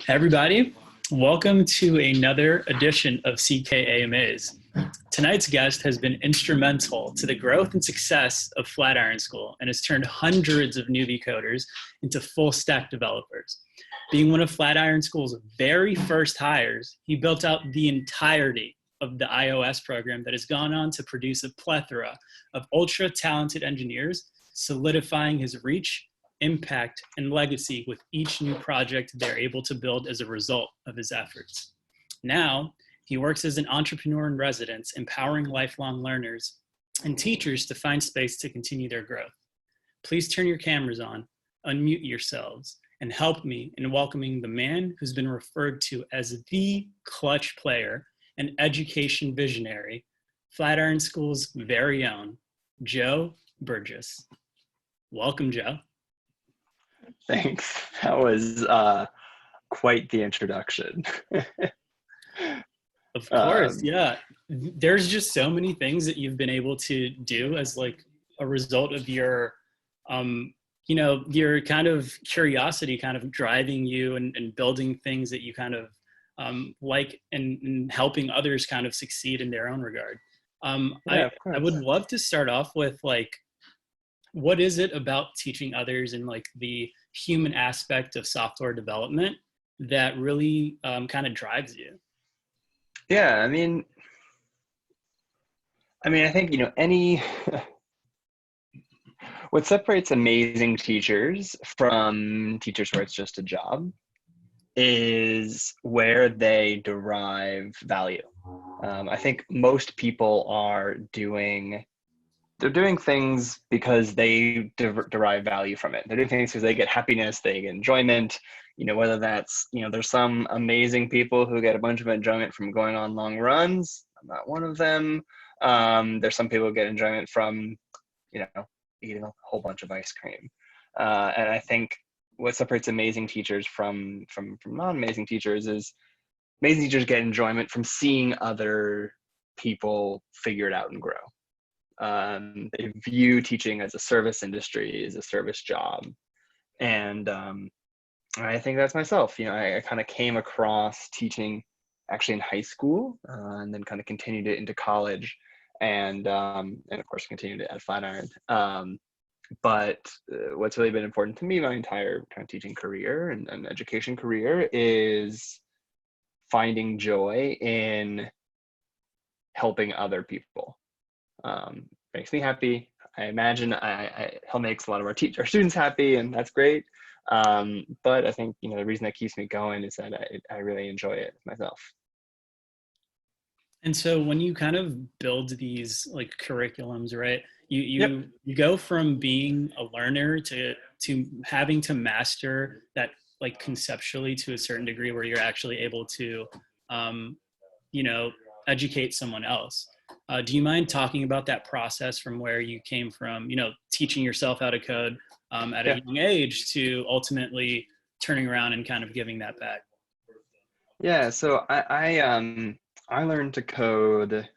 Everybody, welcome to another edition of CKAMAs. Tonight's guest has been instrumental to the growth and success of Flatiron School and has turned hundreds of newbie coders into full-stack developers. Being one of Flatiron School's very first hires, he built out the entirety of the iOS program that has gone on to produce a plethora of ultra-talented engineers, solidifying his reach, impact, and legacy with each new project they're able to build as a result of his efforts. Now, he works as an entrepreneur in residence, empowering lifelong learners and teachers to find space to continue their growth. Please turn your cameras on, unmute yourselves, and help me in welcoming the man who's been referred to as the clutch player and education visionary, Flatiron School's very own, Joe Burgess. Welcome, Joe. Thanks. That was quite the introduction. Of course, yeah. There's just so many things that you've been able to do as like a result of your, your kind of curiosity kind of driving you and building things that you kind of like and helping others kind of succeed in their own regard. I would love to start off with like, what is it about teaching others and like the human aspect of software development that really kind of drives you? Yeah, I mean, I think, what separates amazing teachers from teachers where it's just a job is where they derive value. I think most people they're doing things because they derive value from it. They're doing things because they get happiness, they get enjoyment, whether that's, there's some amazing people who get a bunch of enjoyment from going on long runs. I'm not one of them. There's some people who get enjoyment from, eating a whole bunch of ice cream. And I think what separates amazing teachers from non-amazing teachers is amazing teachers get enjoyment from seeing other people figure it out and grow. They view teaching as a service industry, as a service job. And I think that's myself. I kind of came across teaching actually in high school and then kind of continued it into college and of course continued it at Flatiron. But what's really been important to me my entire kind of teaching career and education career is finding joy in helping other people. Makes me happy. I imagine he'll makes a lot of our students happy, and that's great. But I think the reason that keeps me going is that I really enjoy it myself. And so when you kind of build these like curriculums, right? You go from being a learner to having to master that like conceptually to a certain degree where you're actually able to educate someone else. Do you mind talking about that process from where you came from, teaching yourself how to code at a young age to ultimately turning around and kind of giving that back? Yeah, so I learned to code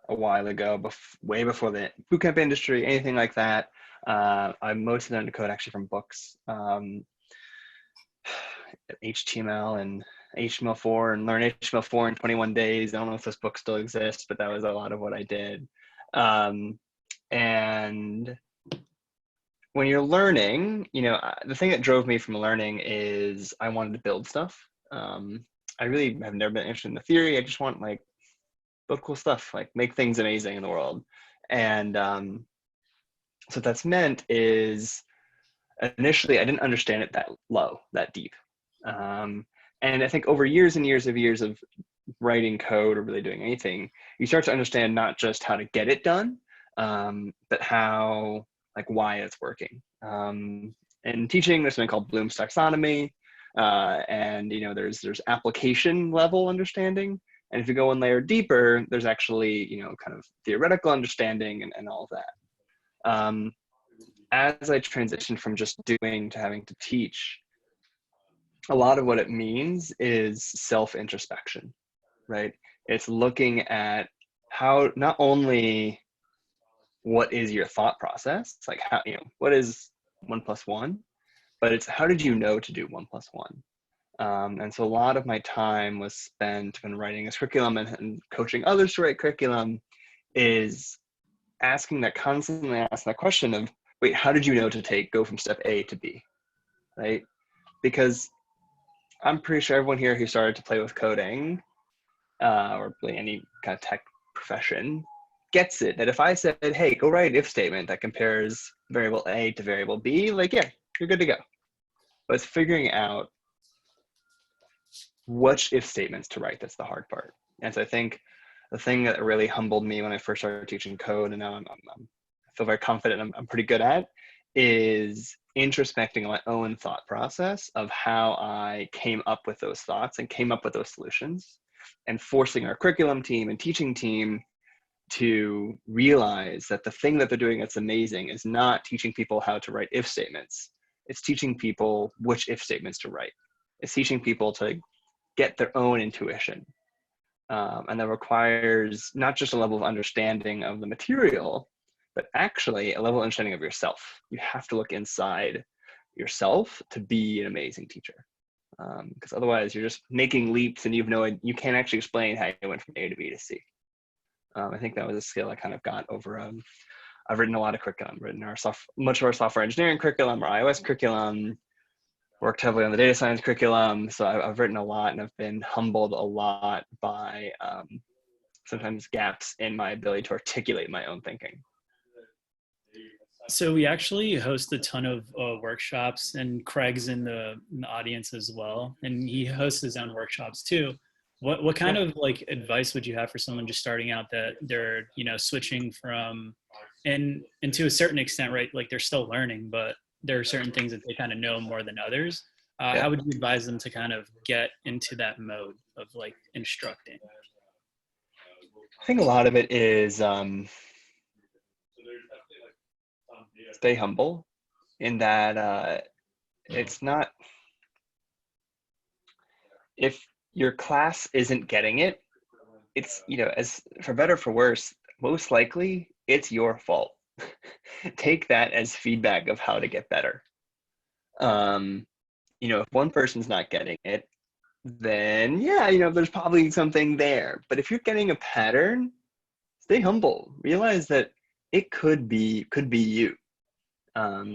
a while ago, way before the bootcamp industry, anything like that. I mostly learned to code actually from books, HTML and HTML4, and learn HTML4 in 21 days. I don't know if this book still exists, but that was a lot of what I did. And when you're learning, the thing that drove me from learning is I wanted to build stuff. I really have never been interested in the theory. I just want build cool stuff, make things amazing in the world. And so what that's meant is initially I didn't understand it that deep. And I think over years and years of writing code or really doing anything, you start to understand not just how to get it done, but how, why it's working. In teaching, there's something called Bloom's taxonomy, and there's application level understanding. And if you go one layer deeper, there's actually, kind of theoretical understanding and all of that. As I transitioned from just doing to having to teach, a lot of what it means is self-introspection, right? It's looking at how, not only what is your thought process, how, what is 1 + 1, but it's how did you know to do 1+1? And so a lot of my time was spent kind of writing a curriculum and coaching others to write curriculum, is constantly asking that question of, wait, how did you know to go from step A to B, right? Because I'm pretty sure everyone here who started to play with coding or any kind of tech profession gets it, that if I said, hey, go write an if statement that compares variable A to variable B, like, yeah, you're good to go. But it's figuring out which if statements to write that's the hard part. And so I think the thing that really humbled me when I first started teaching code, and now I feel very confident I'm pretty good at, is introspecting my own thought process of how I came up with those thoughts and came up with those solutions, and forcing our curriculum team and teaching team to realize that the thing that they're doing that's amazing is not teaching people how to write if statements. It's teaching people which if statements to write. It's teaching people to get their own intuition. And that requires not just a level of understanding of the material, but actually a level of understanding of yourself. You have to look inside yourself to be an amazing teacher. Because otherwise you're just making leaps and you can't actually explain how you went from A to B to C. I think that was a skill I kind of got over. I've written a lot of curriculum, much of our software engineering curriculum, our iOS curriculum, worked heavily on the data science curriculum. So I've written a lot, and I've been humbled a lot by sometimes gaps in my ability to articulate my own thinking. So we actually host a ton of workshops, and Craig's in the audience as well, and he hosts his own workshops too. What kind of like advice would you have for someone just starting out that they're switching from, and to a certain extent, right? Like they're still learning, but there are certain things that they kind of know more than others. How would you advise them to kind of get into that mode of like instructing? I think a lot of it is stay humble, in that it's not, if your class isn't getting it, it's, as for better or for worse, most likely it's your fault. Take that as feedback of how to get better. If one person's not getting it, then there's probably something there. But if you're getting a pattern, stay humble. Realize that it could be you.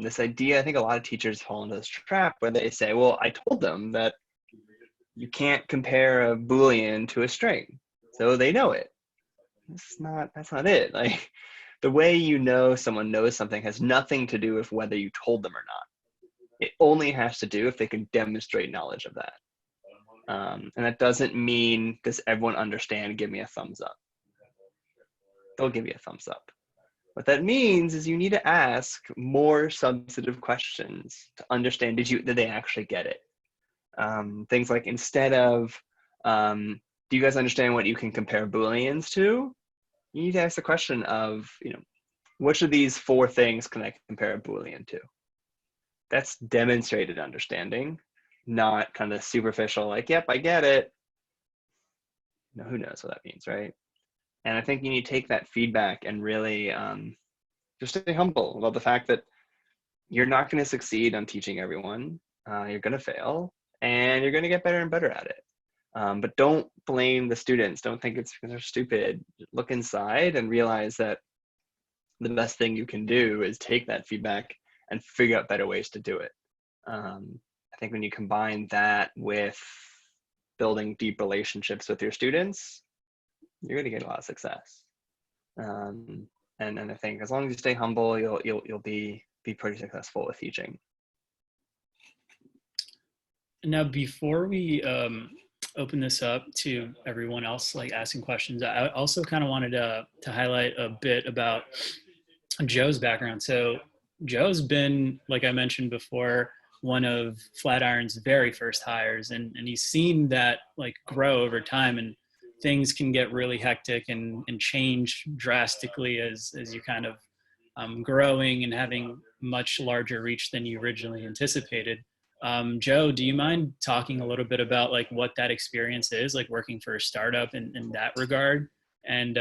This idea, I think a lot of teachers fall into this trap where they say, well, I told them that you can't compare a Boolean to a string, so they know it. That's not it. Like, the way someone knows something has nothing to do with whether you told them or not. It only has to do if they can demonstrate knowledge of that. And that doesn't mean, does everyone understand, give me a thumbs up. They'll give you a thumbs up. What that means is you need to ask more substantive questions to understand, did they actually get it? Things like, instead of, do you guys understand what you can compare Booleans to? You need to ask the question of, which of these 4 things can I compare a Boolean to? That's demonstrated understanding, not kind of superficial, like, yep, I get it. Who knows what that means, right? And I think you need to take that feedback and really just stay humble about the fact that you're not going to succeed on teaching everyone. You're going to fail, and you're going to get better and better at it. But don't blame the students. Don't think it's because they're stupid. Look inside and realize that the best thing you can do is take that feedback and figure out better ways to do it. I think when you combine that with building deep relationships with your students, you're going to get a lot of success. And I think as long as you stay humble, you'll be pretty successful with teaching. Now, before we open this up to everyone else like asking questions, I also kind of wanted to highlight a bit about Joe's background. So Joe's been, like I mentioned before, one of Flatiron's very first hires, and he's seen that like grow over time, and things can get really hectic and change drastically as you kind of growing and having much larger reach than you originally anticipated. Joe, do you mind talking a little bit about like what that experience is, like working for a startup in that regard, and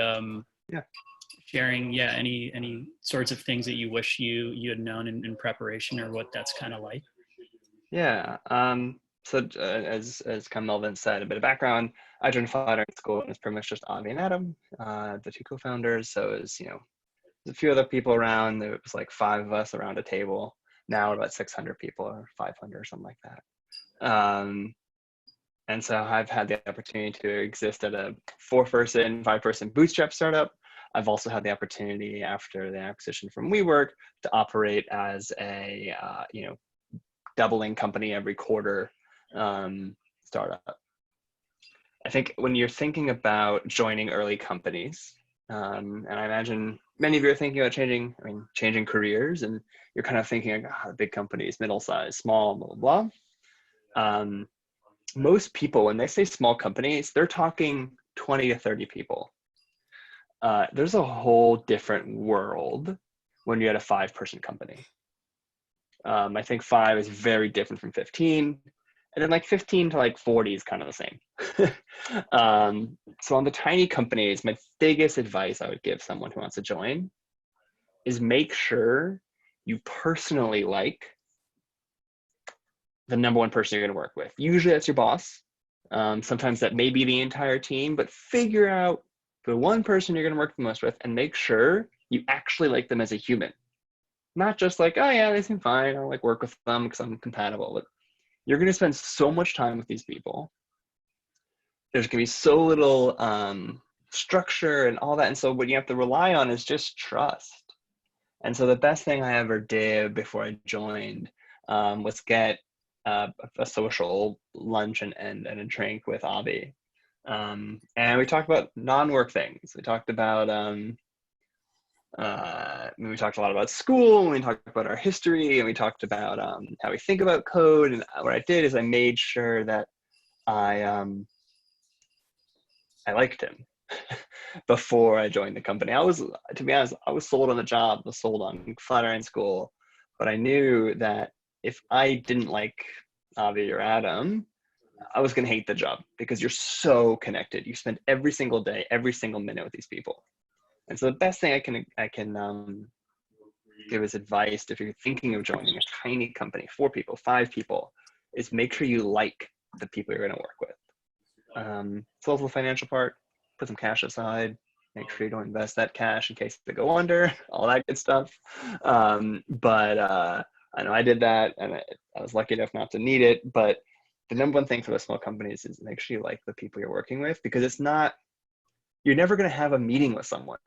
sharing any sorts of things that you wish you had known in preparation, or what that's kind of like? Yeah. As kind of Melvin said, a bit of background. I joined Flatiron School, and it's pretty much just Avi and Adam, the two co-founders. So it was, there's a few other people around. There was like five of us around a table. Now we're about 600 people or 500 or something like that. And so I've had the opportunity to exist at a 4-person, 5-person bootstrap startup. I've also had the opportunity after the acquisition from WeWork to operate as a, doubling company every quarter startup. I think when you're thinking about joining early companies, and I imagine many of you are thinking about changing careers, and you're kind of thinking, big companies, middle size, small, blah, blah, blah. Most people, when they say small companies, they're talking 20 to 30 people. There's a whole different world when you're at a 5-person company. I think 5 is very different from 15. And then like 15 to like 40 is kind of the same. So on the tiny companies, my biggest advice I would give someone who wants to join is make sure you personally like the number one person you're going to work with. Usually that's your boss. Sometimes that may be the entire team, but figure out the one person you're going to work the most with and make sure you actually like them as a human. Not just like, oh yeah, they seem fine. I'll like work with them because I'm compatible. But you're going to spend so much time with these people. There's going to be so little structure and all that. And so what you have to rely on is just trust. And so the best thing I ever did before I joined was get a social lunch and a drink with Avi. And we talked about non-work things. We talked about we talked a lot about school, and we talked about our history, and we talked about how we think about code. And what I did is I made sure that I liked him before I joined the company. To be honest, I was sold on the job, I was sold on Flatiron School, but I knew that if I didn't like Avi or Adam, I was going to hate the job because you're so connected. You spend every single day, every single minute with these people. And so the best thing I can give as advice if you're thinking of joining a tiny company, 4 people, 5 people, is make sure you like the people you're going to work with. So also the financial part, put some cash aside, make sure you don't invest that cash in case they go under, all that good stuff. But I know I did that, and I was lucky enough not to need it. But the number one thing for the small companies is make sure you like the people you're working with, because you're never going to have a meeting with someone.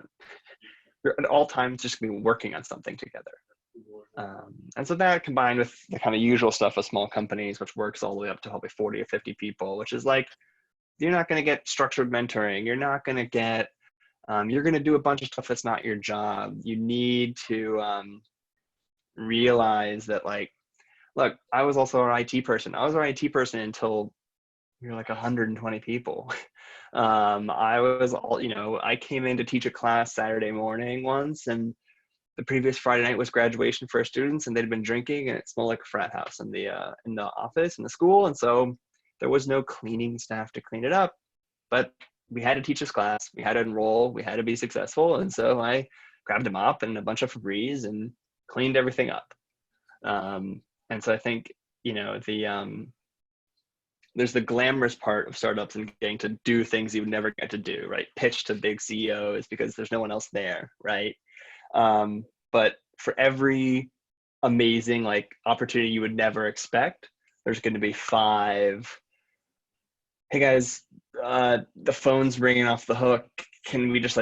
You're at all times just going to be working on something together. And so that combined with the kind of usual stuff of small companies, which works all the way up to probably 40 or 50 people, which is like, you're not going to get structured mentoring. You're not going to get, you're going to do a bunch of stuff that's not your job. You need to realize that, like, look, I was also an IT person. I was an IT person until we were like 120 people. I came in to teach a class Saturday morning once, and the previous Friday night was graduation for students, and they'd been drinking, and it smelled like a frat house in the office in the school. And so there was no cleaning staff to clean it up, but we had to teach this class, we had to enroll, we had to be successful. And so I grabbed a mop and a bunch of Febreze and cleaned everything up. And so I think, there's the glamorous part of startups and getting to do things you would never get to do, right? Pitch to big CEOs because there's no one else there, right? But for every amazing like opportunity you would never expect, there's going to be 5. Hey guys, the phone's ringing off the hook. Can you just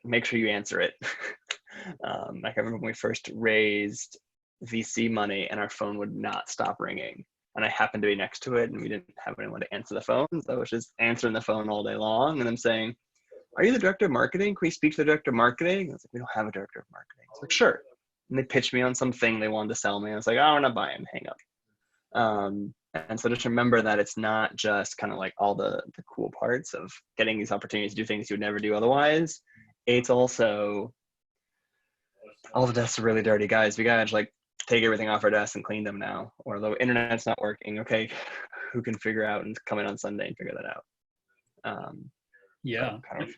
make sure you answer it? Like I remember when we first raised VC money and our phone would not stop ringing. And I happened to be next to it and we didn't have anyone to answer the phone. So I was just answering the phone all day long. And I'm saying, are you the director of marketing? Can we speak to the director of marketing? I was like, we don't have a director of marketing. It's like, sure. And they pitched me on something they wanted to sell me. I was like, oh, we're not buying, hang up. And so just remember that it's not just kind of like all the cool parts of getting these opportunities to do things you would never do otherwise. It's also all the desks are really dirty, guys. We gotta like take everything off our desks and clean them now. Or the internet's not working. Okay, who can figure out and come in on Sunday and figure that out? Yeah, Kind of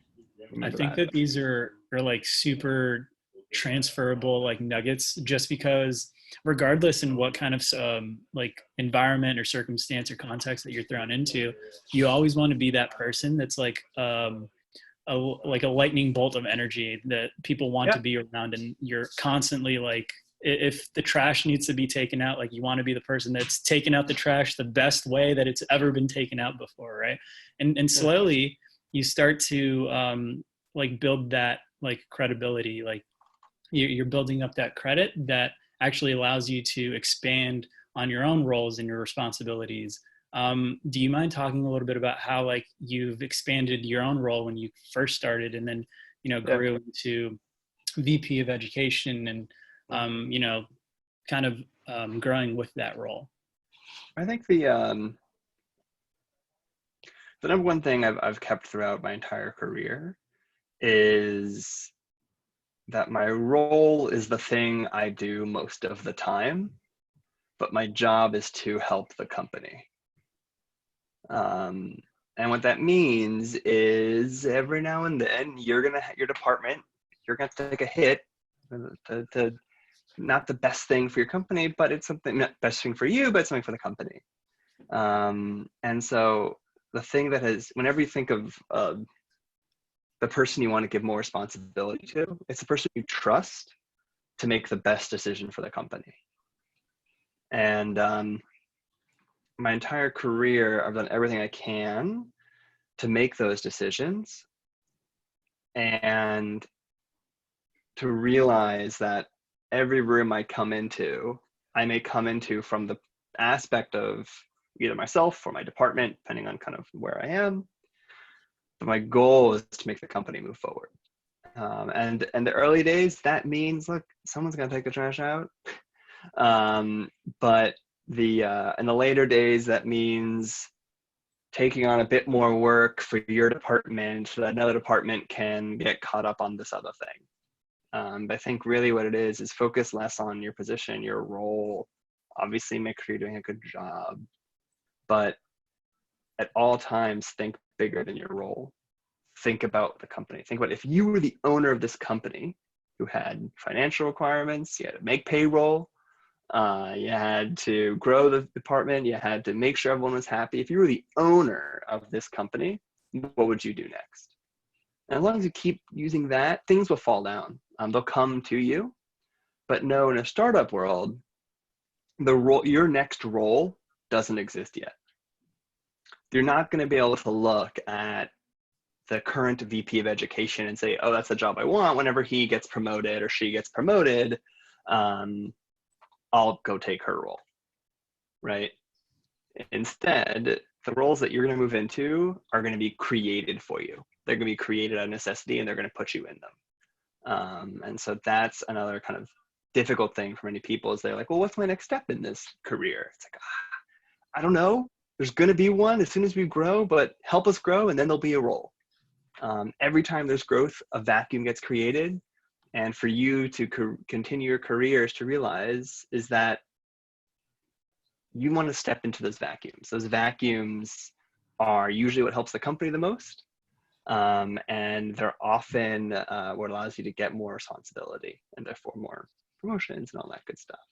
I think that these are like super transferable like nuggets, just because regardless in what kind of like environment or circumstance or context that you're thrown into, you always want to be that person that's like like a lightning bolt of energy that people want to Yeah. be around, and you're constantly like, if the trash needs to be taken out, like you want to be the person that's taken out the trash the best way that it's ever been taken out before, right? And Yeah. slowly you start to like build that like credibility, like you're building up that credit that actually allows you to expand on your own roles and your responsibilities. Do you mind talking a little bit about how like you've expanded your own role when you first started, and then Yeah. grew into VP of education, and kind of growing with that role? I think the number one thing I've kept throughout my entire career is that my role is the thing I do most of the time, but my job is to help the company. And what that means is every now and then your department, you're gonna have to take a hit. To not the best thing for your company, but it's something, not best thing for you, but something for the company. And so the thing that has, whenever you think of the person you want to give more responsibility to, it's the person you trust to make the best decision for the company. And my entire career, I've done everything I can to make those decisions and to realize that every room I come into, I may come into from the aspect of either myself or my department, depending on kind of where I am. But my goal is to make the company move forward. And the early days, that means, look, someone's gonna take the trash out. But in the later days, that means taking on a bit more work for your department so that another department can get caught up on this other thing. But I think really what it is focus less on your position, your role. Obviously, make sure you're doing a good job, but at all times, think bigger than your role. Think about the company. Think about if you were the owner of this company who had financial requirements, you had to make payroll, you had to grow the department, you had to make sure everyone was happy. If you were the owner of this company, what would you do next? And as long as you keep using that, things will fall down. They'll come to you. But no, in a startup world, your next role doesn't exist yet. You're not going to be able to look at the current VP of education and say, oh, that's the job I want. Whenever he gets promoted or she gets promoted, I'll go take her role, right? Instead, the roles that you're going to move into are going to be created for you. They're going to be created out of necessity, and they're going to put you in them. And so that's another kind of difficult thing for many people is they're like, well, what's my next step in this career? It's like, I don't know. There's going to be one as soon as we grow, but help us grow, and then there'll be a role. Every time there's growth, a vacuum gets created. And for you to continue your careers, to realize is that you want to step into those vacuums. Those vacuums are usually what helps the company the most. And they're often what allows you to get more responsibility and therefore more promotions and all that good stuff,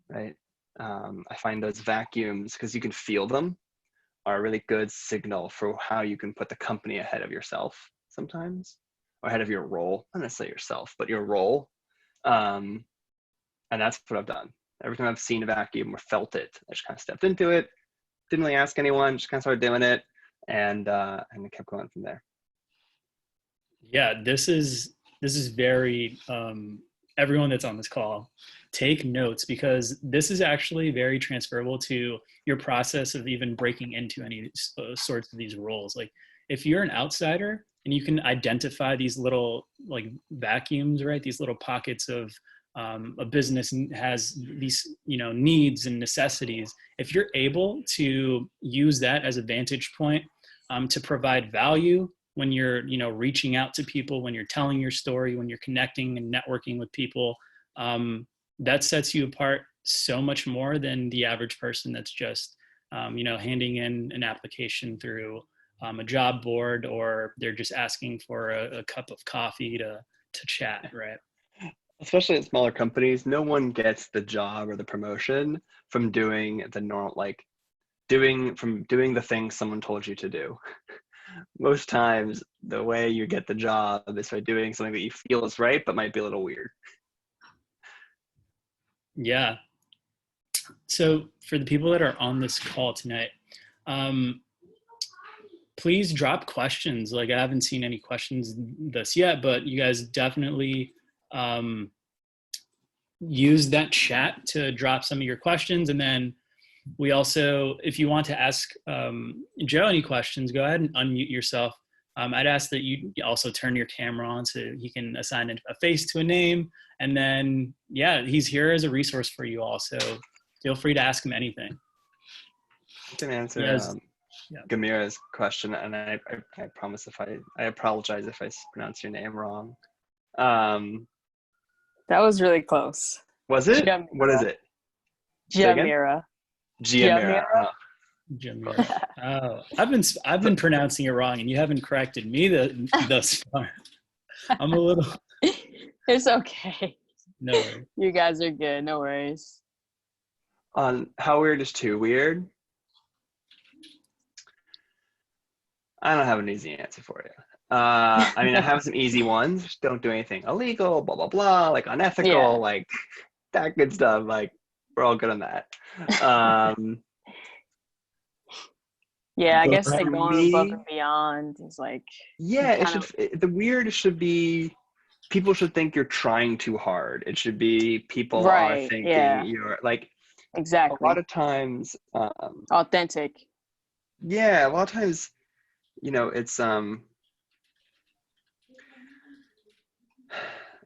right? I find those vacuums, because you can feel them, are a really good signal for how you can put the company ahead of yourself sometimes, or ahead of your role, not necessarily yourself, but your role. And that's what I've done. Every time I've seen a vacuum or felt it, I just kind of stepped into it, didn't really ask anyone, just kind of started doing it, and it kept going from there. Yeah, this is very everyone that's on this call, take notes, because this is actually very transferable to your process of even breaking into any sorts of these roles. Like if you're an outsider and you can identify these little like vacuums, right? These little pockets of a business has these, needs and necessities. If you're able to use that as a vantage point to provide value when you're, reaching out to people, when you're telling your story, when you're connecting and networking with people, that sets you apart so much more than the average person that's just, handing in an application through a job board, or they're just asking for a cup of coffee to chat, right? especially at smaller companies, no one gets the job or the promotion from doing the normal, like doing the thing someone told you to do. Most times, the way you get the job is by doing something that you feel is right, but might be a little weird. Yeah. So for the people that are on this call tonight, um, please drop questions. Like I haven't seen any questions this yet, but you guys definitely use that chat to drop some of your questions. And then we also, if you want to ask Joe any questions, go ahead and unmute yourself. I'd ask that you also turn your camera on so he can assign a face to a name. And then, yeah, he's here as a resource for you all. So feel free to ask him anything. I can answer Yes. Gamira's question, and I promise I apologize if I pronounce your name wrong. That was really close. Was it? Giamira. What is it? Giamira. Giamira. Giamira. Oh, I've been pronouncing it wrong, and you haven't corrected me thus far. I'm a little. It's okay. No worries. You guys are good. No worries. How weird is too weird? I don't have an easy answer for you. I mean, I have some easy ones. Just don't do anything illegal, blah, blah, blah, like unethical, like that good stuff. Like, we're all good on that. Yeah, I guess like going above and beyond is like. Yeah, the weird should be, people should think you're trying too hard. It should be people are thinking you're like. Exactly. A lot of times. Authentic. Yeah, a lot of times, it's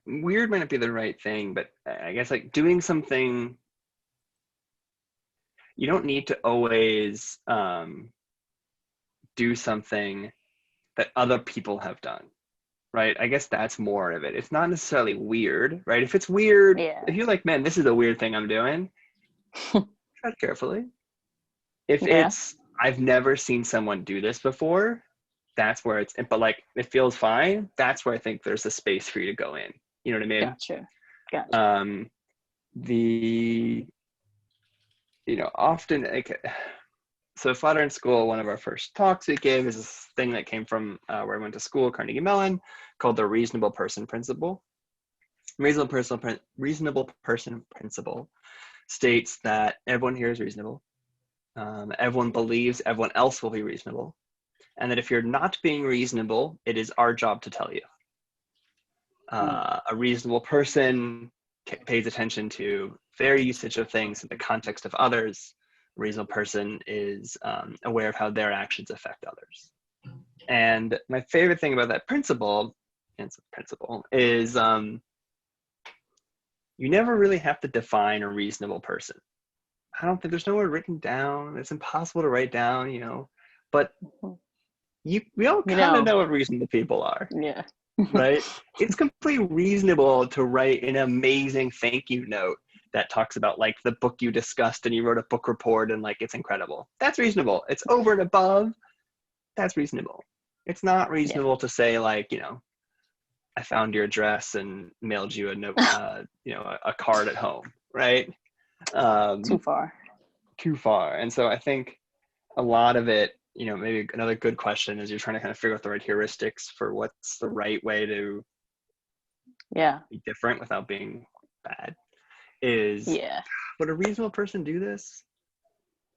weird might not be the right thing, but I guess like doing something, you don't need to always do something that other people have done, right? I guess that's more of it. It's not necessarily weird, right? If it's weird, if you're like, man, this is a weird thing I'm doing, tread carefully. If it's, I've never seen someone do this before, that's where but like, it feels fine. That's where I think there's a space for you to go in. You know what I mean? Gotcha. Often, like, so Flatiron School, one of our first talks we gave is this thing that came from where I went to school, Carnegie Mellon, called the reasonable person principle. Reasonable person principle states that everyone here is reasonable. Everyone believes everyone else will be reasonable. And that if you're not being reasonable, it is our job to tell you. A reasonable person pays attention to their usage of things in the context of others. A reasonable person is aware of how their actions affect others. And my favorite thing about that principle is you never really have to define a reasonable person. I don't think there's nowhere written down. It's impossible to write down, but we all kind of know what reasonable people are. Yeah. Right? It's completely reasonable to write an amazing thank you note that talks about like the book you discussed and you wrote a book report and like it's incredible. That's reasonable. It's over and above. That's reasonable. It's not reasonable to say like, I found your address and mailed you a note, a card at home, right? Too far. And so I think a lot of it, maybe another good question is you're trying to kind of figure out the right heuristics for what's the right way to be different without being bad. Would a reasonable person do this?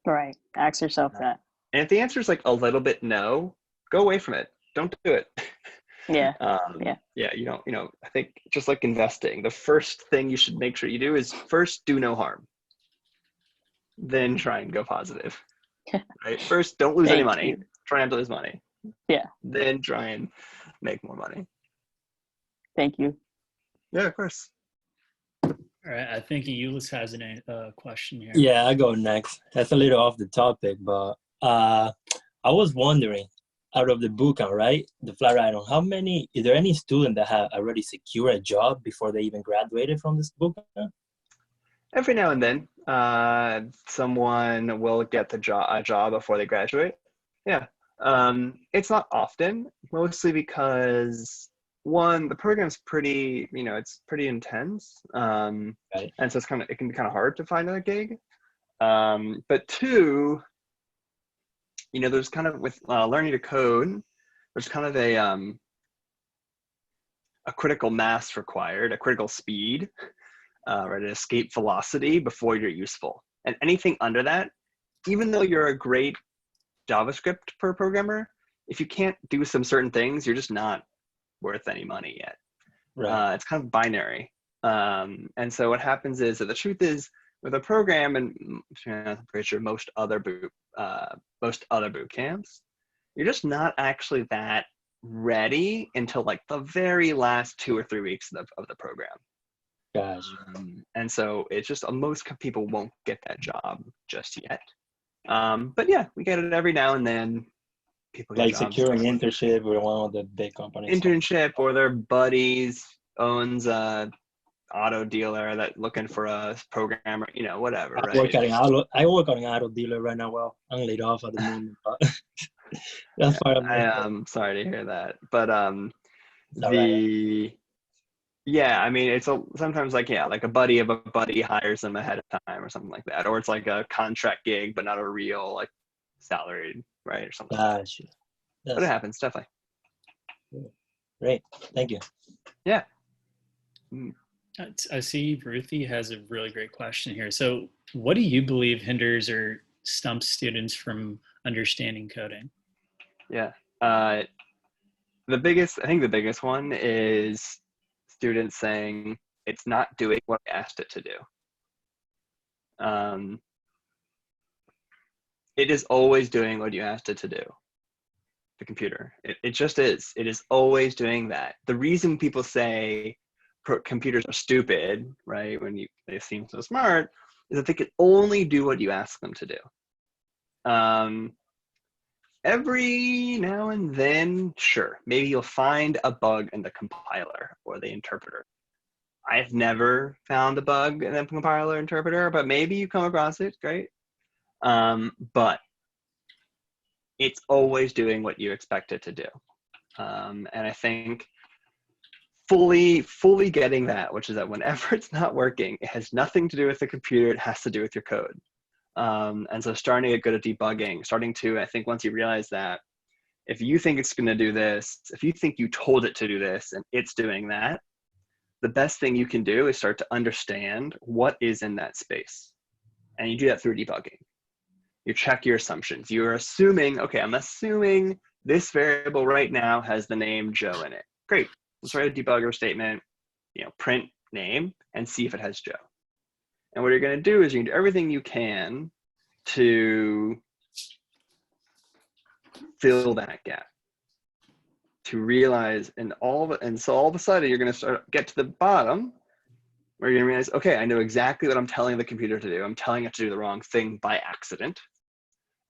Right. Ask yourself that. And if the answer is like a little bit no, go away from it. Don't do it. Yeah. I think just like investing, the first thing you should make sure you do is first do no harm. Then try and go positive. Right? First, don't lose any money. Try not to lose money. Yeah. Then try and make more money. Thank you. Yeah, of course. All right. I think Euless has a question here. Yeah, I go next. That's a little off the topic, but I was wondering, out of the bootcamp, right, the Flatiron, is there any student that have already secured a job before they even graduated from this bootcamp? Every now and then, someone will get a job before they graduate. Yeah. It's not often, mostly because one, the program's pretty, it's pretty intense. Right. And so it can be kind of hard to find a gig. But two, there's kind of with learning to code, there's kind of a critical mass required, a critical speed, right, an escape velocity before you're useful. And anything under that, even though you're a great JavaScript programmer, if you can't do some certain things, you're just not worth any money yet. Right. It's kind of binary. And so what happens is that the truth is with a program, and I'm pretty sure most other boot camps, you're just not actually that ready until like the very last 2 or 3 weeks of the program. Gosh. And so it's just most people won't get that job just yet. But yeah, we get it every now and then. People get Like jobs. securing internship with one of the big companies. Internship, or their buddies owns a auto dealer that looking for a programmer, whatever. I right? work on an auto dealer right now. Well, I'm laid off at the moment, but that's part of I am sorry to hear that, but right. yeah, I mean, it's sometimes like a buddy of a buddy hires them ahead of time or something like that, or it's like a contract gig but not a real like salaried, right, or something. Gotcha. But it happens, definitely. Great, thank you. Yeah. I see Ruthie has a really great question here. So what do you believe hinders or stumps students from understanding coding? Yeah. I think the biggest one is students saying it's not doing what I asked it to do. It is always doing what you asked it to do. The computer. It just is. It is always doing that. The reason people say computers are stupid, right, when they seem so smart, is that they can only do what you ask them to do. Every now and then, sure, maybe you'll find a bug in the compiler or the interpreter. I've never found a bug in the compiler interpreter, but maybe you come across it, great. But it's always doing what you expect it to do. And I think fully getting that, which is that whenever it's not working, it has nothing to do with the computer, it has to do with your code. And so starting to get good at debugging, I think once you realize that, if you think it's going to do this, if you think you told it to do this and it's doing that, the best thing you can do is start to understand what is in that space. And you do that through debugging. You check your assumptions. You're assuming, okay, I'm assuming this variable right now has the name Joe in it. Great. Let's write a debugger statement, print name and see if it has Joe. And what you're going to do is you do everything you can to fill that gap, to realize, and so all of a sudden you're going to get to the bottom where you're going to realize, okay, I know exactly what I'm telling the computer to do. I'm telling it to do the wrong thing by accident.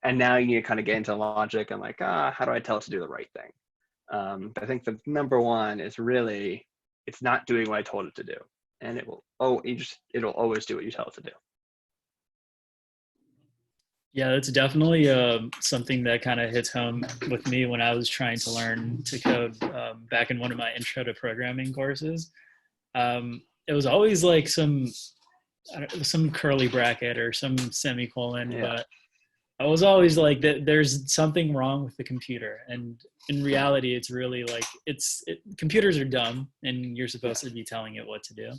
And now you need to kind of get into logic and like, how do I tell it to do the right thing? But I think the number one is really, it's not doing what I told it to do. And it'll always do what you tell it to do. Yeah, that's definitely something that kind of hits home with me when I was trying to learn to code back in one of my intro to programming courses. It was always like some curly bracket or some semicolon, Yeah. but I was always like that. There's something wrong with the computer, and in reality, it's really like computers are dumb, and you're supposed to be telling it what to do.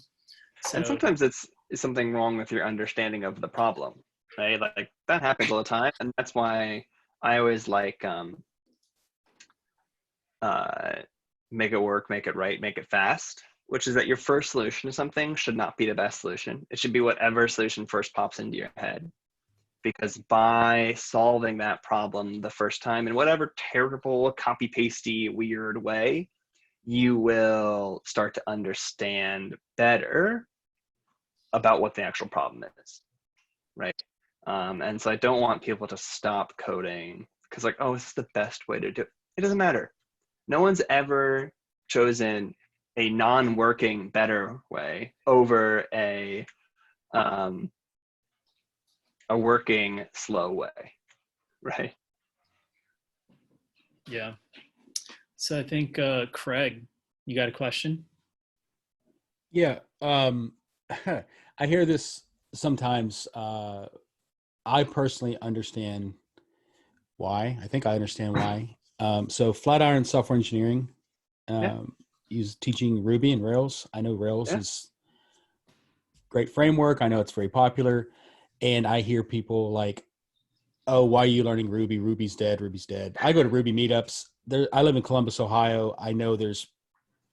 So, and sometimes it's something wrong with your understanding of the problem, right? Like that happens all the time, and that's why I always like make it work, make it right, make it fast. Which is that your first solution to something should not be the best solution. It should be whatever solution first pops into your head. Because by solving that problem the first time in whatever terrible, copy-pasty, weird way, you will start to understand better about what the actual problem is, right? And so I don't want people to stop coding because like, oh, this is the best way to do it. It doesn't matter. No one's ever chosen a non-working better way over a working slow way, right? Yeah. So I think Craig, you got a question? Yeah. I hear this sometimes. I personally understand why. I think I understand why. So Flatiron Software Engineering is teaching Ruby and Rails. I know Rails is great framework. I know it's very popular. And I hear people like, oh, why are you learning Ruby? Ruby's dead. Ruby's dead. I go to Ruby meetups. I live in Columbus, Ohio. I know there's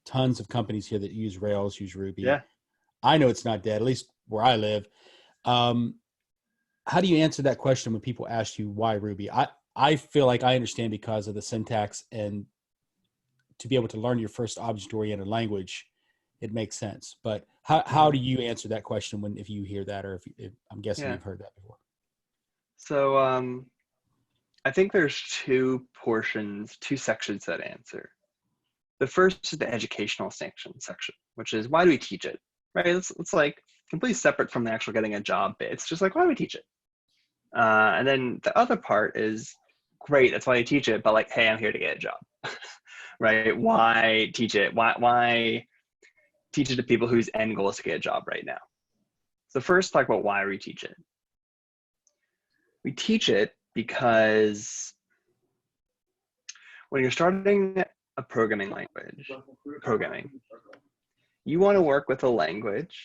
tons of companies here that use Rails, use Ruby. Yeah. I know it's not dead, at least where I live. How do you answer that question when people ask you why Ruby? I feel like I understand because of the syntax, and to be able to learn your first object-oriented language, it makes sense. But how do you answer that question if you hear that, or if I'm guessing you've heard that before? So I think there's two sections to that answer. The first is the educational section, which is why do we teach it, right? It's like completely separate from the actual getting a job bit. It's just like, why do we teach it? And then the other part is, great, that's why you teach it, but like, hey, I'm here to get a job, right? Why teach it? Why teach it to people whose end goal is to get a job right now? So first, talk about why we teach it. We teach it because when you're starting a programming language, you want to work with a language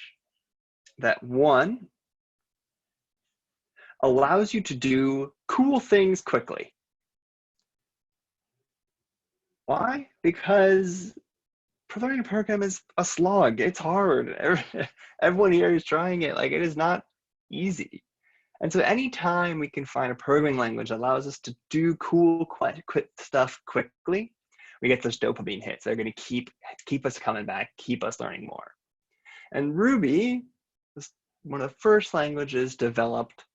that, one, allows you to do cool things quickly. Why? Because learning a program is a slog. It's hard. Everyone here is trying it. Like, it is not easy. And so anytime we can find a programming language that allows us to do cool, quick stuff quickly, we get those dopamine hits. They're going to keep us coming back, keep us learning more. And Ruby is one of the first languages developed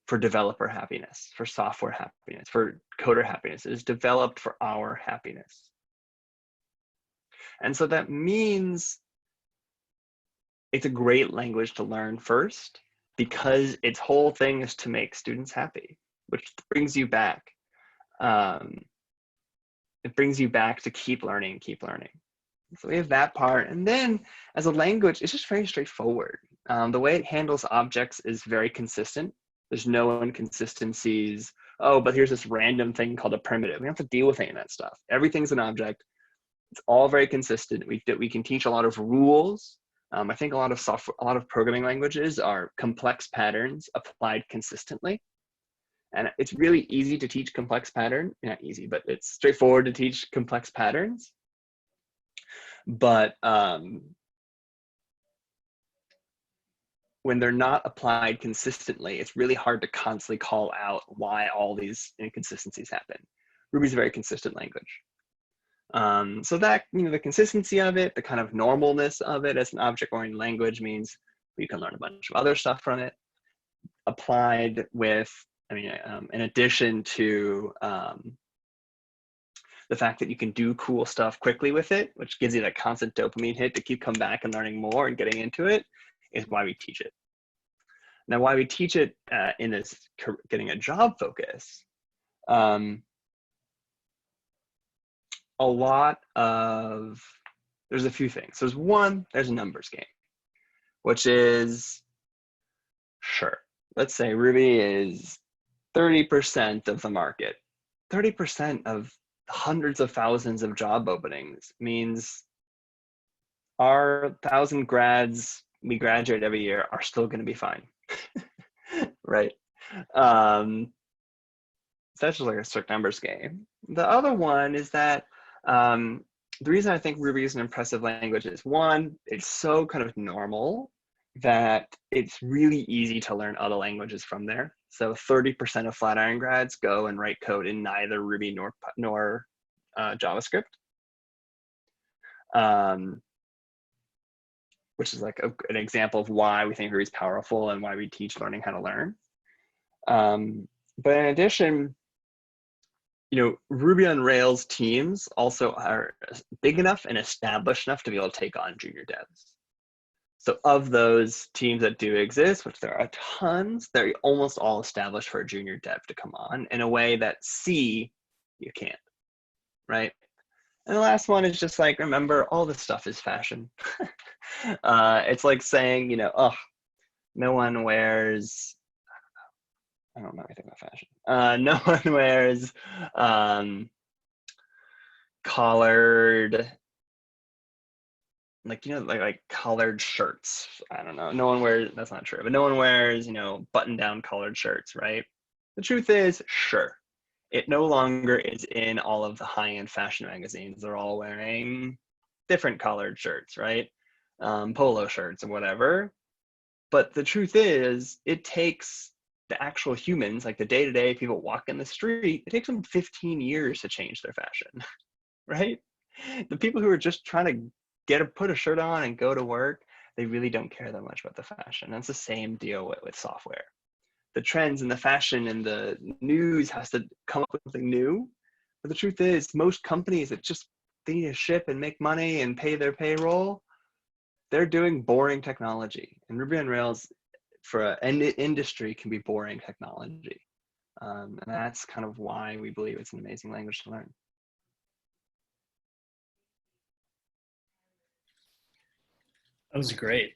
for developer happiness, for software happiness, for coder happiness. It is developed for our happiness. And so that means it's a great language to learn first, because its whole thing is to make students happy, which brings you back. It brings you back to keep learning. So we have that part. And then as a language, it's just very straightforward. The way it handles objects is very consistent. There's no inconsistencies. Oh, but here's this random thing called a primitive. We don't have to deal with any of that stuff. Everything's an object. It's all very consistent. We can teach a lot of rules. I think a lot of programming languages are complex patterns applied consistently. And it's really easy to teach complex pattern. Not easy, but it's straightforward to teach complex patterns. But when they're not applied consistently, it's really hard to constantly call out why all these inconsistencies happen. Ruby's a very consistent language. So that, the consistency of it, the kind of normalness of it as an object-oriented language means you can learn a bunch of other stuff from it. Applied with, in addition to the fact that you can do cool stuff quickly with it, which gives you that constant dopamine hit to keep coming back and learning more and getting into it, is why we teach it. Now, why we teach it in this getting a job focus, there's a few things. There's one, there's a numbers game, which is, sure, let's say Ruby is 30% of the market. 30% of hundreds of thousands of job openings means our 1,000 grads we graduate every year are still going to be fine, right? So that's just like a strict numbers game. The other one is that the reason I think Ruby is an impressive language is, one, it's so kind of normal that it's really easy to learn other languages from there. So 30% of Flatiron grads go and write code in neither Ruby nor JavaScript, which is like an example of why we think Ruby is powerful and why we teach learning how to learn. But in addition, Ruby on Rails teams also are big enough and established enough to be able to take on junior devs. So of those teams that do exist, which there are tons, they're almost all established for a junior dev to come on in a way that C, you can't, right? And the last one is just like, remember, all this stuff is fashion. It's like saying, you know, oh, no one wears, I don't know anything about fashion. No one wears collared, like, you know, like collared shirts. I don't know. No one wears, that's not true, but no one wears, you know, button down collared shirts, right? The truth is, sure, it no longer is in all of the high-end fashion magazines. They're all wearing different collared shirts, right? Polo shirts or whatever. But the truth is, it takes the actual humans, like the day-to-day people walking the street, it takes them 15 years to change their fashion, right? The people who are just trying to put a shirt on and go to work, they really don't care that much about the fashion. That's the same deal with software. The trends and the fashion and the news has to come up with something new. But the truth is, most companies that just, they need to ship and make money and pay their payroll, they're doing boring technology. And Ruby on Rails for an industry can be boring technology. And that's kind of why we believe it's an amazing language to learn. That was great.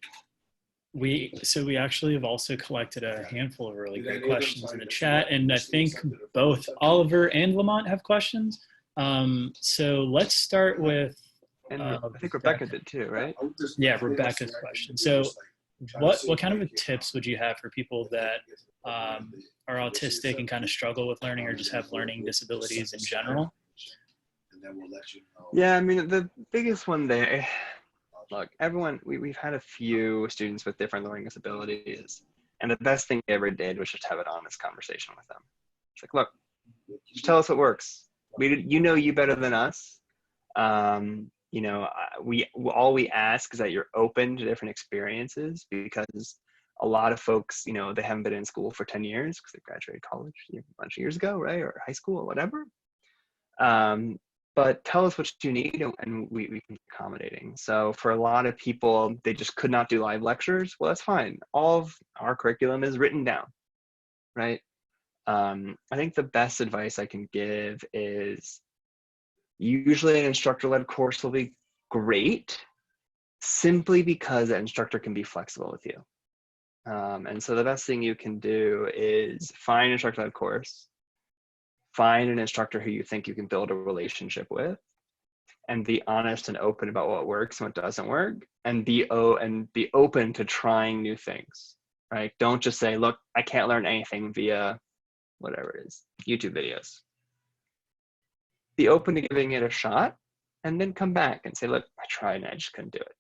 We actually have also collected a handful of really great questions in the chat, and I think both Oliver and Lamont have questions. So let's start with. And I think Rebecca did too, right? Yeah, Rebecca's question. So, what kind of tips would you have for people that are autistic and kind of struggle with learning, or just have learning disabilities in general? Yeah, I mean, the biggest one there, look, everyone, we've had a few students with different learning disabilities, and the best thing they ever did was just have an honest conversation with them. It's like, look, just tell us what works. You know you better than us. You know, all we ask is that you're open to different experiences, because a lot of folks, you know, they haven't been in school for 10 years because they graduated college a bunch of years ago, right? Or high school or whatever. But tell us what you need, and we can be accommodating. So for a lot of people, they just could not do live lectures. Well, that's fine. All of our curriculum is written down, right? I think the best advice I can give is, usually an instructor-led course will be great, simply because an instructor can be flexible with you. And so the best thing you can do is find an instructor-led course, find an instructor who you think you can build a relationship with, and be honest and open about what works and what doesn't work, and be open to trying new things, right? Don't just say, look, I can't learn anything via whatever it is, YouTube videos. Be open to giving it a shot, and then come back and say, look, I tried and I just couldn't do it.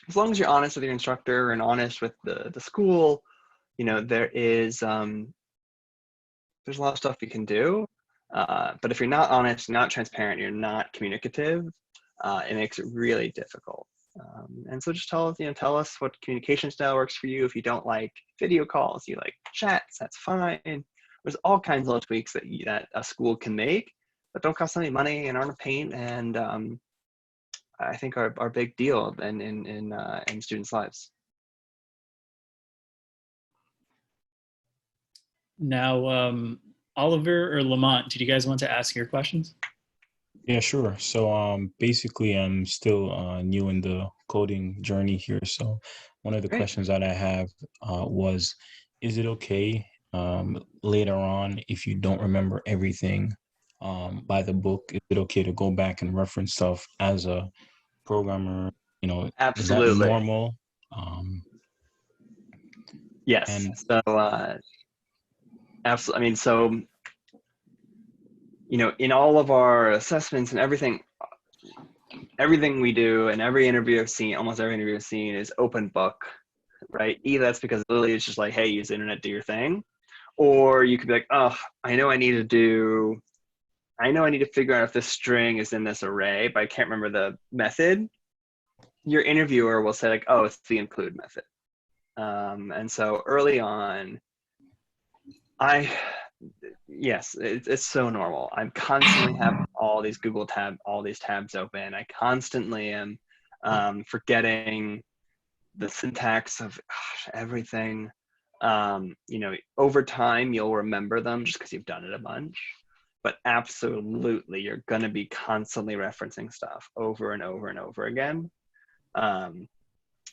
As long as you're honest with your instructor and honest with the school, you know, there's a lot of stuff you can do. But if you're not honest, not transparent, you're not communicative, it makes it really difficult. And so just tell us what communication style works for you. If you don't like video calls, you like chats, that's fine. There's all kinds of little tweaks that a school can make, but don't cost any money and aren't a pain, and I think are big deal in students' lives. Now, Oliver or Lamont, did you guys want to ask your questions? Yeah, sure. So basically I'm still new in the coding journey here. So one of the Great. questions that I have was, is it okay later on, if you don't remember everything by the book, is it okay to go back and reference stuff as a programmer? You know, Absolutely. is that normal? Yes. And so absolutely. I mean, so, you know, in all of our assessments and everything we do, and every interview I've seen, almost every interview I've seen, is open book, right? Either that's because literally it's just like, hey, use the internet, do your thing. Or you could be like, oh, I know I need to figure out if this string is in this array, but I can't remember the method. Your interviewer will say like, oh, it's the include method. And so early on, yes, it's so normal. I constantly have all these tabs open. I constantly am forgetting the syntax of everything. You know, over time you'll remember them just because you've done it a bunch. but absolutely you're going to be constantly referencing stuff over and over and over again. And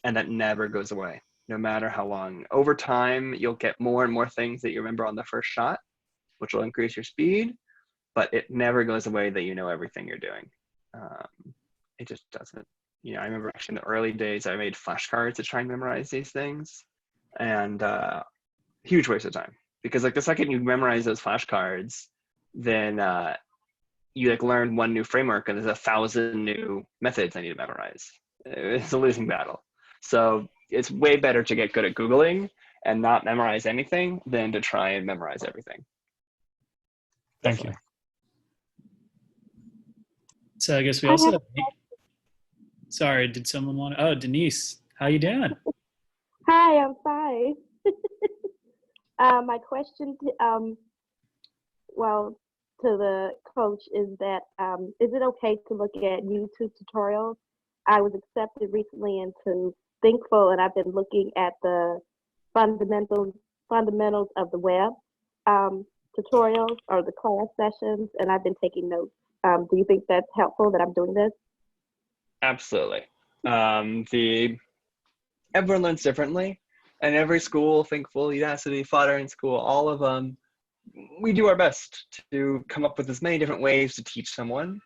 that never goes away, no matter how long. Over time, you'll get more and more things that you remember on the first shot, which will increase your speed, but it never goes away that you know everything you're doing. It just doesn't. You know, I remember actually in the early days, I made flashcards to try and memorize these things, and huge waste of time, because like the second you memorize those flashcards, then you like learn one new framework and there's 1,000 new methods I need to memorize. It's a losing battle. So it's way better to get good at Googling and not memorize anything than to try and memorize everything. Thank you. So I guess we also, sorry, did someone want to, oh, Denise, how you doing? Hi, I'm fine. My question to the coach is that, is it okay to look at YouTube tutorials? I was accepted recently into Thinkful, and I've been looking at the fundamentals of the web tutorials or the class sessions, and I've been taking notes. Do you think that's helpful that I'm doing this? Absolutely. Everyone learns differently, and every school, Thinkful, Udacity, Flatiron School, all of them, we do our best to come up with as many different ways to teach someone.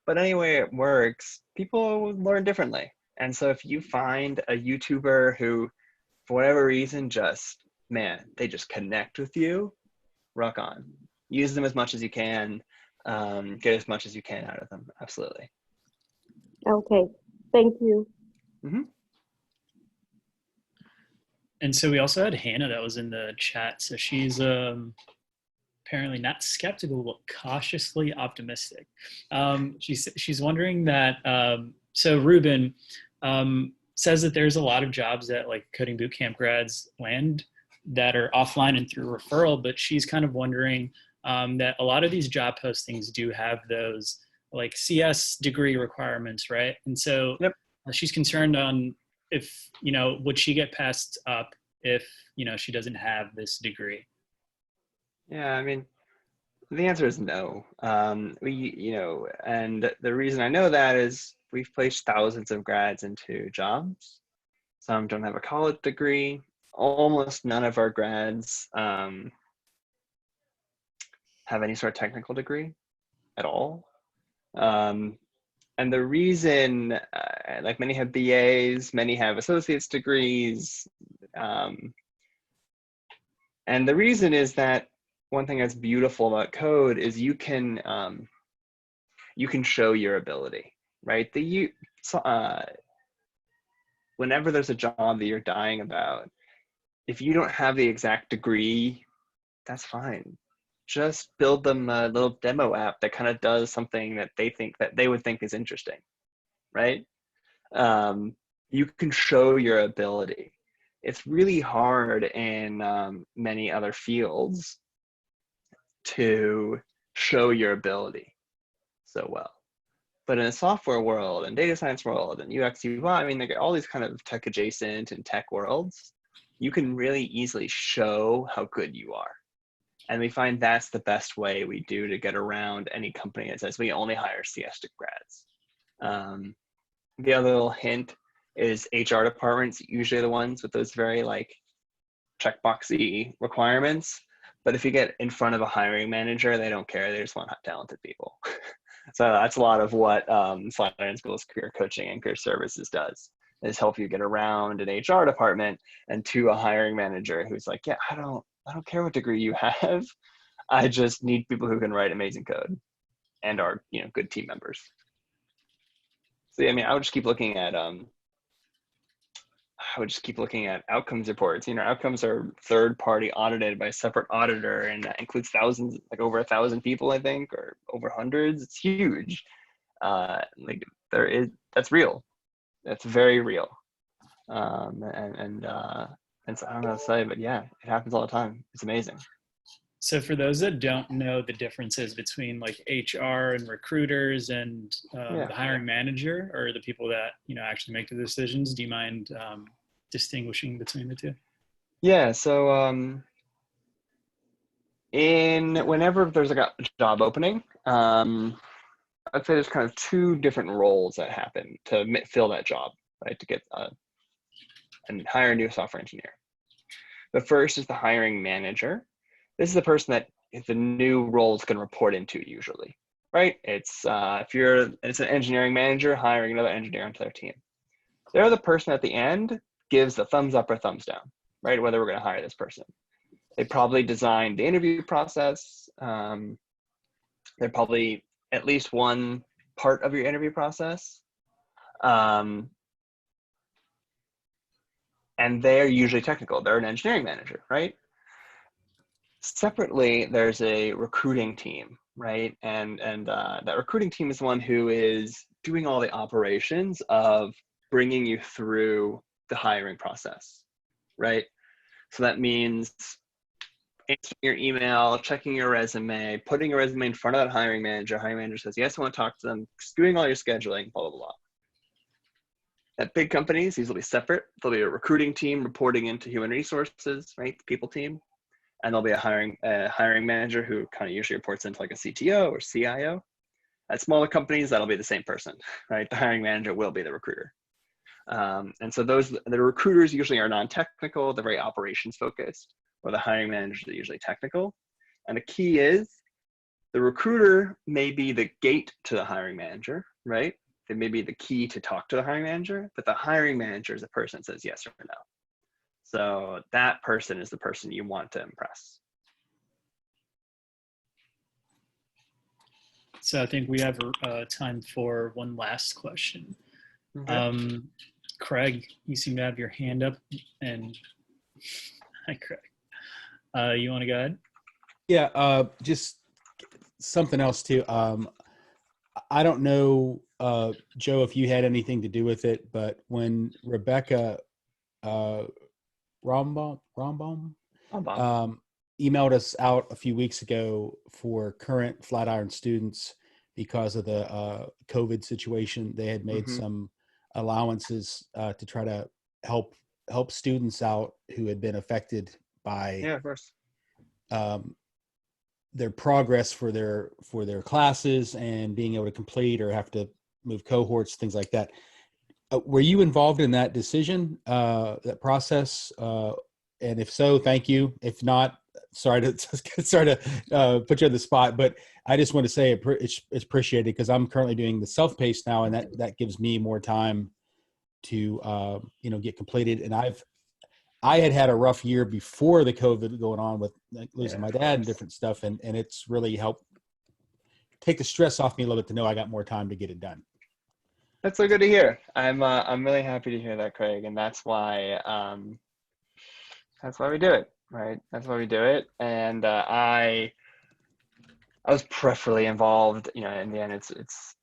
But anyway it works, people learn differently. And so if you find a YouTuber who, for whatever reason, they just connect with you, rock on. Use them as much as you can, get as much as you can out of them. Absolutely. Okay, thank you. Mm-hmm. And so we also had Hannah that was in the chat. So she's apparently not skeptical, but cautiously optimistic. She's wondering that, so Ruben says that there's a lot of jobs that like coding bootcamp grads land that are offline and through referral, but she's kind of wondering that a lot of these job postings do have those like CS degree requirements, right? And so yep. She's concerned on if, would she get passed up if, she doesn't have this degree? Yeah, I mean, the answer is no. And the reason I know that is we've placed thousands of grads into jobs. Some don't have a college degree. Almost none of our grads have any sort of technical degree at all. And the reason, like many have BAs, many have associate's degrees. And the reason is that one thing that's beautiful about code is you can show your ability, right? Whenever there's a job that you're dying about, if you don't have the exact degree, that's fine. Just build them a little demo app that kind of does something that they would think is interesting, right? You can show your ability. It's really hard in many other fields to show your ability so well. But in a software world and data science world and UX, UI, I mean, like all these kind of tech adjacent and tech worlds, you can really easily show how good you are. And we find that's the best way we do to get around any company that says we only hire CS grads. The other little hint is HR departments, usually the ones with those very like checkboxy requirements. But if you get in front of a hiring manager, they don't care. They just want talented people. So that's a lot of what Flatiron School's career coaching and career services does, is help you get around an HR department and to a hiring manager who's like, yeah, I don't care what degree you have. I just need people who can write amazing code and are, good team members. So, I mean, I would just keep looking at outcomes reports. Outcomes are third-party audited by a separate auditor, and that includes thousands, like over 1,000 people, I think, or over hundreds. It's huge. That's real. That's very real. And so I don't know how to say, but yeah, it happens all the time. It's amazing. So for those that don't know the differences between like HR and recruiters and the hiring manager, or the people that, actually make the decisions, do you mind distinguishing between the two? Yeah, so Whenever there's a job opening, I'd say there's kind of two different roles that happen to fill that job, right? To get and hire a new software engineer. The first is the hiring manager. This is the person that the new role is going to report into usually, right? It's it's an engineering manager hiring another engineer onto their team. They're the person at the end gives a thumbs up or thumbs down, right? Whether we're going to hire this person. They probably designed the interview process. They're probably at least one part of your interview process. And they're usually technical. They're an engineering manager, right? Separately, there's a recruiting team, right? And that recruiting team is the one who is doing all the operations of bringing you through the hiring process, right? So that means answering your email, checking your resume, putting your resume in front of that hiring manager. Hiring manager says, yes, I want to talk to them, doing all your scheduling, blah, blah, blah. At big companies, these will be separate. There'll be a recruiting team reporting into human resources, right? The people team. And there'll be a hiring manager who kind of usually reports into like a CTO or CIO. At smaller companies, that'll be the same person, right? The hiring manager will be the recruiter. And so the recruiters usually are non-technical, they're very operations focused, where the hiring managers are usually technical. And the key is the recruiter may be the gate to the hiring manager, right? They may be the key to talk to the hiring manager, but the hiring manager is the person that says yes or no. So that person is the person you want to impress. So I think we have time for one last question. Okay. Craig, you seem to have your hand up, and hi, Craig. You want to go ahead? Yeah, just something else too. I don't know, Joe, if you had anything to do with it, but when Rebecca Rombaum emailed us out a few weeks ago for current Flatiron students because of the COVID situation, they had made some allowances to try to help students out who had been affected by of course. Their progress for their classes and being able to complete or have to move cohorts, things like that. Were you involved in that decision, that process? And if so, thank you. If not, sorry to put you on the spot, but I just want to say it's appreciated because I'm currently doing the self-paced now, and that gives me more time to get completed. And I had a rough year before the COVID going on with losing my dad and different stuff, and it's really helped take the stress off me a little bit to know I got more time to get it done. That's so good to hear. I'm really happy to hear that, Craig, and that's why we do it, right? That's why we do it. And I was peripherally involved. In the end, it's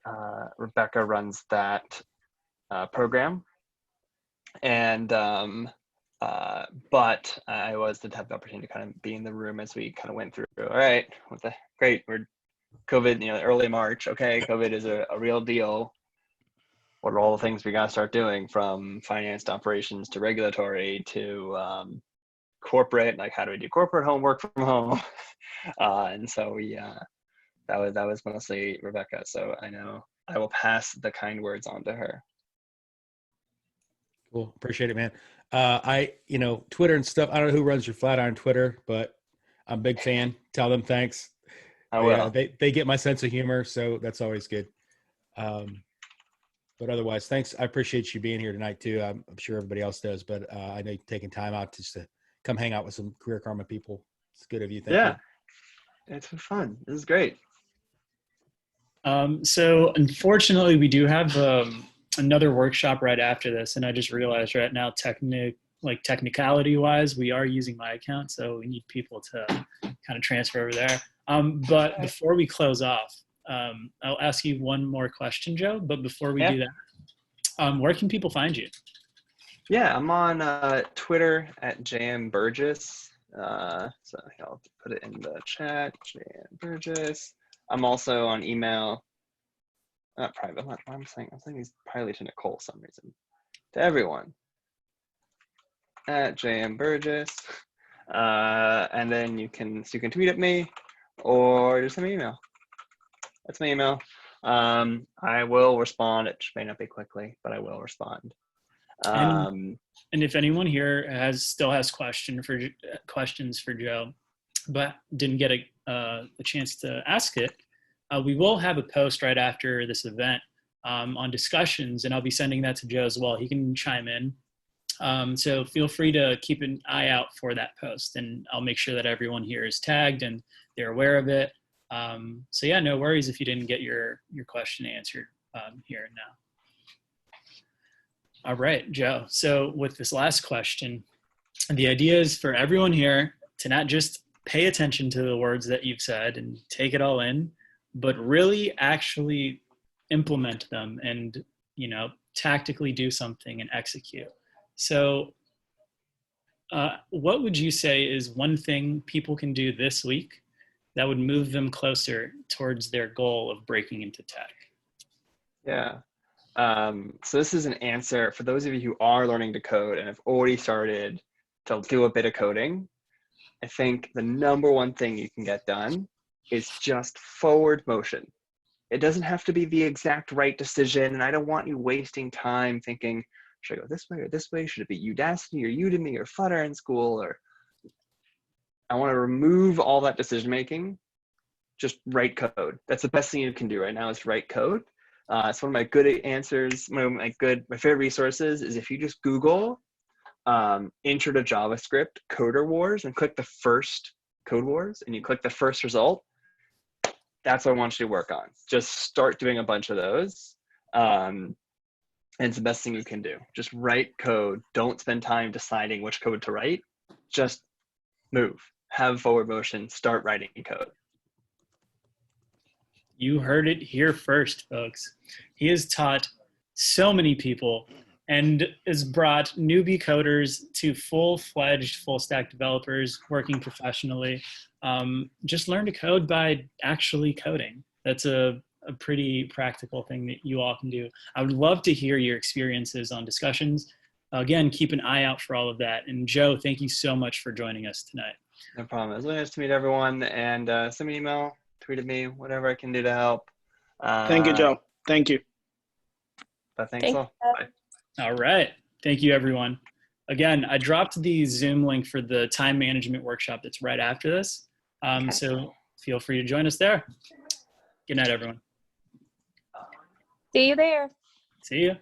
Rebecca runs that program, and but I was to have the opportunity to kind of be in the room as we kind of went through. All right, great. We're COVID, early March. Okay, COVID is a real deal. What are all the things we got to start doing, from finance to operations to regulatory to corporate? Like, how do we do corporate homework from home? And so we that was mostly Rebecca. So I know I will pass the kind words on to her. Cool, appreciate it, man. Twitter and stuff. I don't know who runs your Flatiron Twitter, but I'm a big fan. Tell them thanks. I will. They get my sense of humor, so that's always good. But otherwise, thanks. I appreciate you being here tonight too. I'm sure everybody else does, but I know you're taking time out just to come hang out with some Career Karma people. It's good of you. Thank you. It's been fun. This is great. So unfortunately, we do have another workshop right after this, and I just realized right now, technicality-wise, we are using my account, so we need people to kind of transfer over there. But before we close off, I'll ask you one more question, Joe. But before we do that, where can people find you? Yeah, I'm on Twitter at JM Burgess. So I'll put it in the chat, JM Burgess. I'm also on email. Not private. I'm saying he's probably to Nicole for some reason. To everyone at JM Burgess. And then you can tweet at me or just send me an email. That's my email. I will respond. It may not be quickly, but I will respond. And if anyone here still has questions for Joe, but didn't get a chance to ask it, we will have a post right after this event on discussions, and I'll be sending that to Joe as well. He can chime in. So feel free to keep an eye out for that post, and I'll make sure that everyone here is tagged and they're aware of it. So yeah, no worries if you didn't get your question answered here and now. All right, Joe. So with this last question, the idea is for everyone here to not just pay attention to the words that you've said and take it all in, but really actually implement them and, tactically do something and execute. So what would you say is one thing people can do this week that would move them closer towards their goal of breaking into tech? Yeah. So this is an answer for those of you who are learning to code and have already started to do a bit of coding. I think the number one thing you can get done is just forward motion. It doesn't have to be the exact right decision, and I don't want you wasting time thinking, should I go this way or this way? Should it be Udacity or Udemy or Flatiron School? Or I want to remove all that decision making. Just write code. That's the best thing you can do right now is write code. It's one of my good answers. My favorite resources is if you just Google intro to JavaScript coder wars and click the first code wars and you click the first result. That's what I want you to work on. Just start doing a bunch of those. And it's the best thing you can do. Just write code. Don't spend time deciding which code to write. Just move. Have forward motion. Start writing code. You heard it here first, folks. He has taught so many people and has brought newbie coders to full-fledged full-stack developers working professionally. Just learn to code by actually coding. That's a pretty practical thing that you all can do. I would love to hear your experiences on discussions. Again, keep an eye out for all of that. And Joe, thank you so much for joining us tonight. No problem. It was really nice to meet everyone, and send me an email, tweet at me, whatever I can do to help. Thank you, Joe. Thank you. But thanks all. Bye. All right. Thank you, everyone. Again, I dropped the Zoom link for the time management workshop that's right after this. So feel free to join us there. Good night, everyone. See you there. See you.